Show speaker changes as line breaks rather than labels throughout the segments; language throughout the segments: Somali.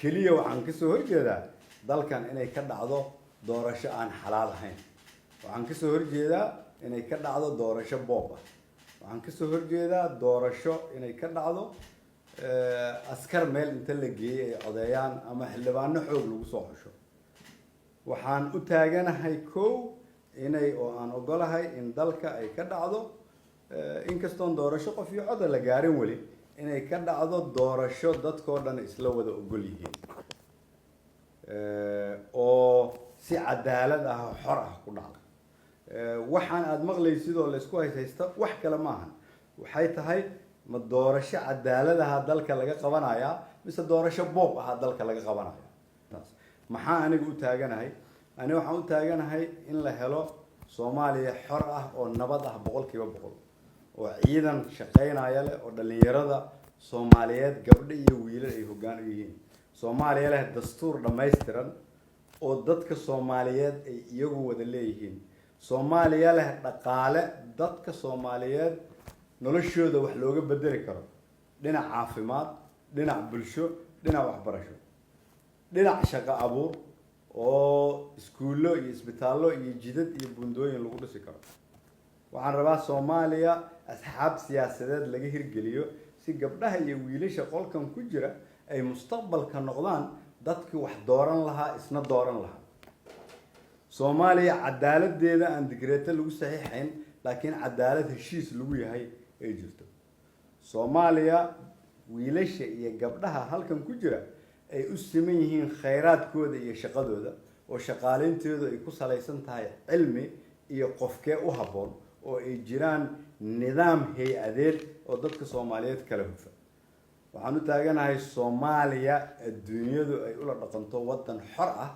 keliya waxaan kasoo horjeedaa dalkan inay ka dhacdo doorasho aan xalaal ahayn. waxaan kasoo horjeedaa inay ka dhacdo doorasho boob ah. waxaan kasoo horjeedaa doorasho inay ka dhacdo askar meel inta la geeyay ay codeeyaan ama xildhibaano xoog lagu soo xusho. waxaan u taaganahay kow inay oo aan ogolahay in dalka ay ka dhacdo inkastoon doorasho qof iyo cod la gaarin weli inay ka dhacdo doorasho dadkoo dhan isla wada ogol yihiin oo si cadaalad ah oo xor ah ku dhacdo. waxaan aad maqlaysid oo la isku haysta wax kale maahan, waxay tahay ma doorasho cadaalad ah dalka laga qabanayaa mise doorasho boob ah dalka laga qabanayaa. maxaa anigu u taaganahay? aniga waxaan u taaganahay in la helo Soomaaliya xor ah oo nabad ah 100% oo ciidan shaqeynaya leh oo dhalinyarada Soomaaliyeed gabdho iyo wiilal ay hoggaan u yihiin. Soomaaliya leh dastuur dhameystiran oo dadka Soomaaliyeed ay iyagu wada leeyihiin. Soomaaliya leh dhaqaale dadka Soomaaliyeed noloshooda wax looga bedeli karo, dhinac caafimaad, dhinac bulsho, dhinac waxbarasho, dhinac shaqo abuur oo iskuulo iyo isbitaallo iyo jidad iyo buundooyin lagu dhisi karo. waxaan rabaa Soomaaliya asxaab siyaasadeed laga hirgeliyo si gabdhaha iyo wiilasha qolkan ku jira ay mustaqbalka noqdaan dadkii wax dooran lahaa isna dooran lahaa. Soomaaliya cadaaladeeda aan digreeto lagu saxiixayn laakiin cadaalad heshiis lagu yahay ay jirto. Soomaaliya wiilasha iyo gabdhaha halkan ku jira ay u siman yihiin khayraadkooda iyo shaqadooda oo shaqaaleyntooda ay ku salaysan tahay cilmi iyo qofkee u habboon oo ay jiraan nidaam hay-adeed oo dadka Soomaaliyeed kala hufan. waxaan u taaganahay Soomaaliya adduunyadu ay ula dhaqanto wadan xor ah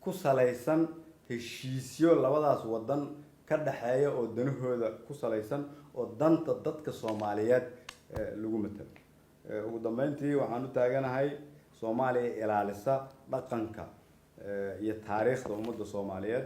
ku salaysan heshiisyo labadaas wadan ka dhaxeeya oo danahooda ku salaysan oo danta dadka Soomaaliyeed lagu matalo. ugu dambeyntii waxaan u taaganahay Soomaaliya ilaalisa dhaqanka iyo taariikhda ummadda Soomaaliyeed